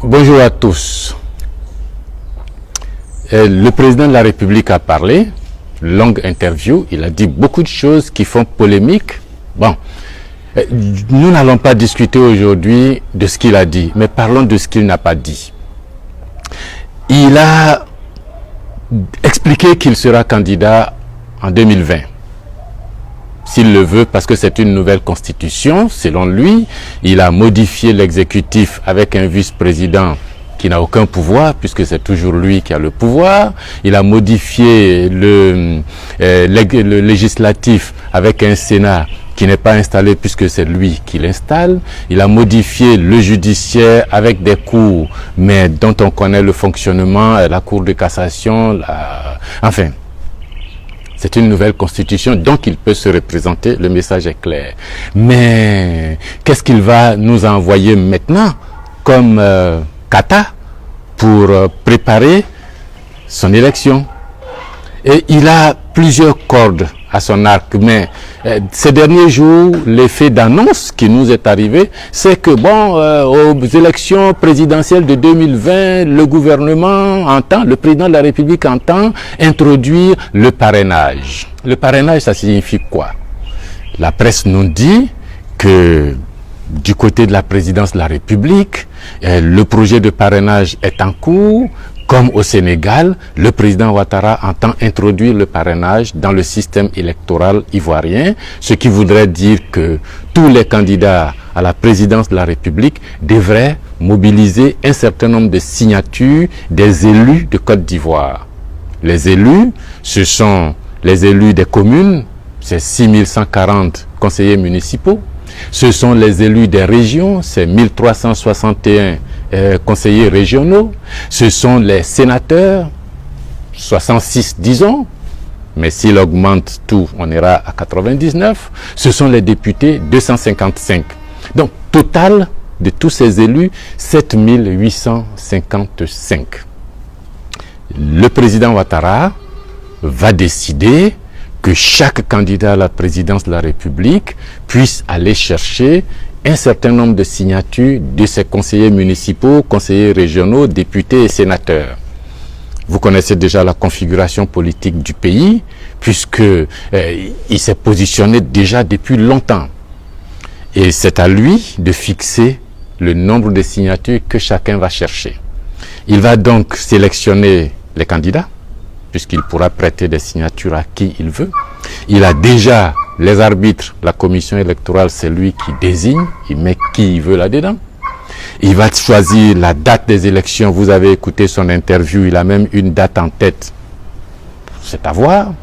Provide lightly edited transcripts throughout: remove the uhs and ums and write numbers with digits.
Bonjour à tous. Le président de la République a parlé, longue interview, il a dit beaucoup de choses qui font polémique. Bon, nous n'allons pas discuter aujourd'hui de ce qu'il a dit, mais parlons de ce qu'il n'a pas dit. Il a expliqué qu'il sera candidat en 2020. S'il le veut, parce que c'est une nouvelle constitution, selon lui, il a modifié l'exécutif avec un vice-président qui n'a aucun pouvoir, puisque c'est toujours lui qui a le pouvoir. Il a modifié le législatif avec un Sénat qui n'est pas installé puisque c'est lui qui l'installe. Il a modifié le judiciaire avec des cours, mais dont on connaît le fonctionnement, la Cour de cassation, enfin... C'est une nouvelle constitution, donc il peut se représenter, le message est clair. Mais qu'est-ce qu'il va nous envoyer maintenant comme kata pour préparer son élection? Et il a plusieurs cordes à son arc, mais ces derniers jours, l'effet d'annonce qui nous est arrivé, c'est que bon, aux élections présidentielles de 2020, le gouvernement entend, le président de la République entend introduire le parrainage. Le parrainage, ça signifie quoi? La presse nous dit que du côté de la présidence de la République, le projet de parrainage est en cours. Comme au Sénégal, le président Ouattara entend introduire le parrainage dans le système électoral ivoirien, ce qui voudrait dire que tous les candidats à la présidence de la République devraient mobiliser un certain nombre de signatures des élus de Côte d'Ivoire. Les élus, ce sont les élus des communes, c'est 6140 conseillers municipaux. Ce sont les élus des régions, c'est 1361 conseillers régionaux. Ce sont les sénateurs, 66 disons, mais s'il augmente tout, on ira à 99. Ce sont les députés, 255. Donc, total de tous ces élus, 7855. Le président Ouattara va décider que chaque candidat à la présidence de la République puisse aller chercher un certain nombre de signatures de ses conseillers municipaux, conseillers régionaux, députés et sénateurs. Vous connaissez déjà la configuration politique du pays, puisque il s'est positionné déjà depuis longtemps. Et c'est à lui de fixer le nombre de signatures que chacun va chercher. Il va donc sélectionner les candidats, puisqu'il pourra prêter des signatures à qui il veut. Il a déjà les arbitres, la commission électorale, c'est lui qui désigne, il met qui il veut là-dedans. Il va choisir la date des élections, vous avez écouté son interview, il a même une date en tête, c'est à voir.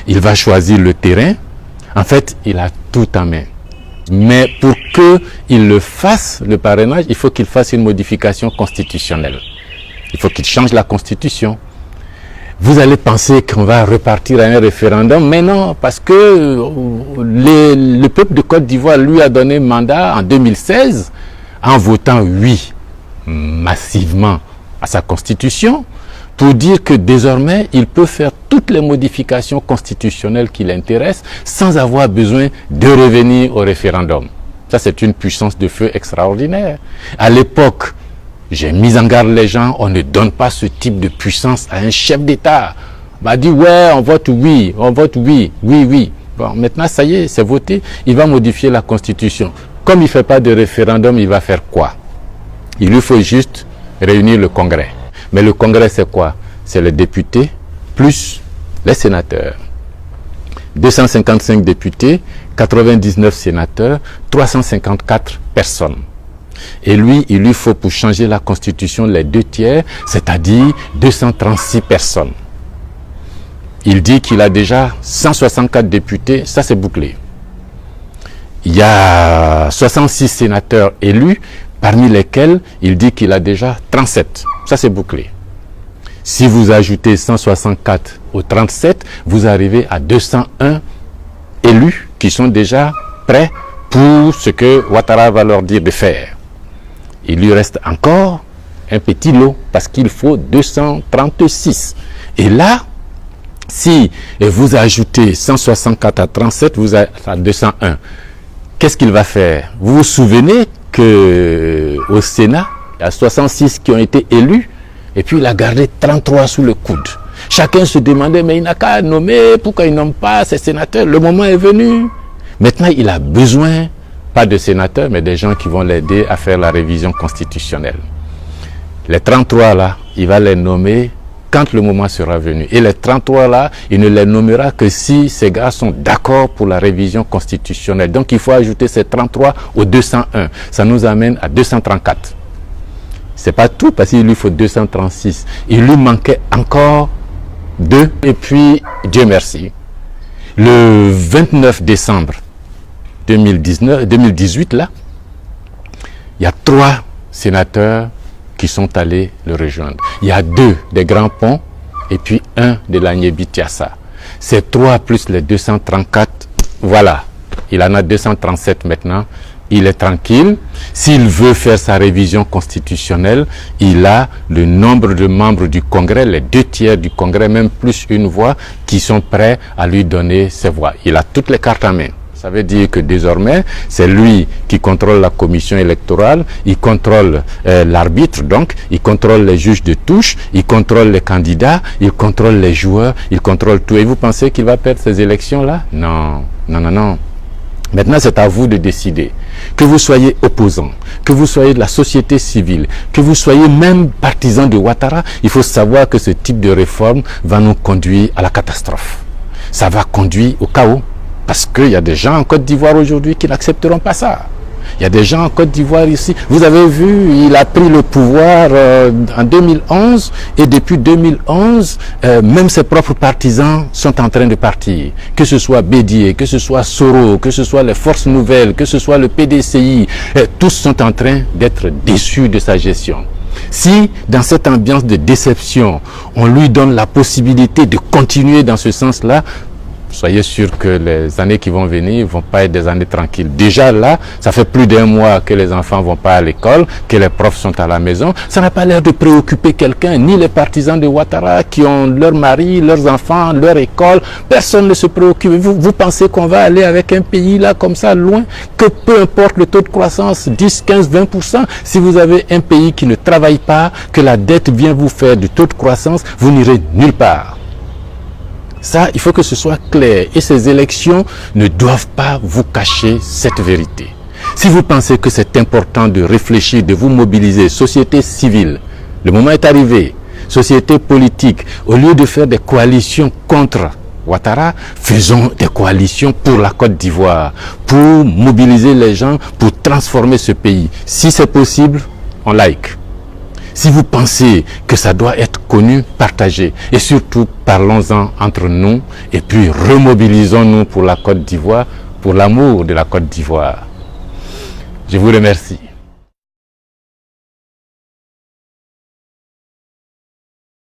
Il va choisir le terrain, en fait, il a tout en main. Mais pour qu'il le fasse, le parrainage, il faut qu'il fasse une modification constitutionnelle. Il faut qu'il change la constitution. Vous allez penser qu'on va repartir à un référendum, mais non, parce que le peuple de Côte d'Ivoire lui a donné mandat en 2016 en votant oui massivement à sa constitution pour dire que désormais il peut faire toutes les modifications constitutionnelles qui l'intéressent sans avoir besoin de revenir au référendum. Ça, c'est une puissance de feu extraordinaire. À l'époque, j'ai mis en garde les gens, on ne donne pas ce type de puissance à un chef d'État. On m'a dit, ouais, on vote oui, oui. Bon, maintenant, ça y est, c'est voté, il va modifier la Constitution. Comme il ne fait pas de référendum, il va faire quoi? Il lui faut juste réunir le Congrès. Mais le Congrès, c'est quoi? C'est les députés plus les sénateurs. 255 députés, 99 sénateurs, 354 personnes. Et lui, il lui faut pour changer la constitution les 2/3, c'est-à-dire 236 personnes. Il dit qu'il a déjà 164 députés, ça c'est bouclé. Il y a 66 sénateurs élus, parmi lesquels il dit qu'il a déjà 37, ça c'est bouclé. Si vous ajoutez 164 aux 37, vous arrivez à 201 élus qui sont déjà prêts pour ce que Ouattara va leur dire de faire. Il lui reste encore un petit lot parce qu'il faut 236. Et là, si vous ajoutez 164 à 37, vous êtes à 201. Qu'est-ce qu'il va faire? Vous vous souvenez qu'au Sénat, Il y a 66 qui ont été élus, et puis il a gardé 33 sous le coude. Chacun se demandait, mais il n'a qu'à nommer, pourquoi ils nomme pas ces sénateurs? Le moment est venu. Maintenant, il a besoin, pas de sénateurs, mais des gens qui vont l'aider à faire la révision constitutionnelle. Les 33 là, il va les nommer quand le moment sera venu. Et les 33 là, il ne les nommera que si ces gars sont d'accord pour la révision constitutionnelle. Donc il faut ajouter ces 33 au 201. Ça nous amène à 234. C'est pas tout parce qu'il lui faut 236. Il lui manquait encore 2. Et puis, Dieu merci, le 29 décembre 2018 là, il y a 3 sénateurs qui sont allés le rejoindre. Il y a 2 des Grands Ponts et puis 1 de l'Agnébitiassa. Ces 3 plus les 234, voilà, il en a 237 maintenant. Il est tranquille. S'il veut faire sa révision constitutionnelle, il a le nombre de membres du Congrès, les 2 tiers du Congrès, même plus une voix, qui sont prêts à lui donner ses voix. Il a toutes les cartes en main. Ça veut dire que désormais, c'est lui qui contrôle la commission électorale, il contrôle l'arbitre, donc, il contrôle les juges de touche, il contrôle les candidats, il contrôle les joueurs, il contrôle tout. Et vous pensez qu'il va perdre ces élections-là? Non, non, non, non. Maintenant, c'est à vous de décider. Que vous soyez opposant, que vous soyez de la société civile, que vous soyez même partisan de Ouattara, il faut savoir que ce type de réforme va nous conduire à la catastrophe. Ça va conduire au chaos. Parce qu'il y a des gens en Côte d'Ivoire aujourd'hui qui n'accepteront pas ça. Il y a des gens en Côte d'Ivoire ici. Vous avez vu, il a pris le pouvoir en 2011 et depuis 2011, même ses propres partisans sont en train de partir. Que ce soit Bédié, que ce soit Soro, que ce soit les Forces Nouvelles, que ce soit le PDCI, tous sont en train d'être déçus de sa gestion. Si, dans cette ambiance de déception, on lui donne la possibilité de continuer dans ce sens-là, soyez sûr que les années qui vont venir ne vont pas être des années tranquilles. Déjà là, ça fait plus d'1 mois que les enfants ne vont pas à l'école, que les profs sont à la maison. Ça n'a pas l'air de préoccuper quelqu'un, ni les partisans de Ouattara qui ont leur mari, leurs enfants, leur école. Personne ne se préoccupe. Vous pensez qu'on va aller avec un pays là comme ça, loin, que peu importe le taux de croissance, 10, 15, 20%, si vous avez un pays qui ne travaille pas, que la dette vient vous faire du taux de croissance, vous n'irez nulle part. Ça, il faut que ce soit clair. Et ces élections ne doivent pas vous cacher cette vérité. Si vous pensez que c'est important de réfléchir, de vous mobiliser, société civile, le moment est arrivé, société politique, au lieu de faire des coalitions contre Ouattara, faisons des coalitions pour la Côte d'Ivoire, pour mobiliser les gens, pour transformer ce pays. Si c'est possible, on like. Si vous pensez que ça doit être connu, partagez. Et surtout, parlons-en entre nous et puis remobilisons-nous pour la Côte d'Ivoire, pour l'amour de la Côte d'Ivoire. Je vous remercie.